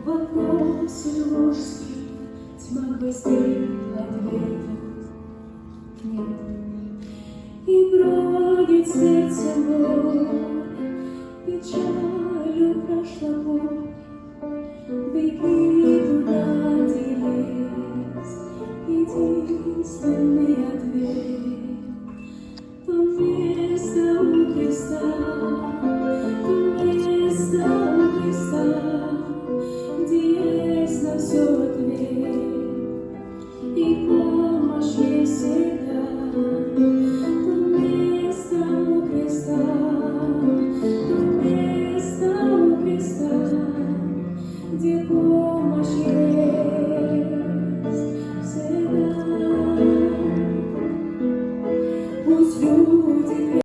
Вопросы ложки, тьма гвоздей, ответов нет. И бродит сердце мое печалью прошлого. Беги туда, где есть единственный ответ. То место у Христа, то место у Христа, где есть на все ответ. И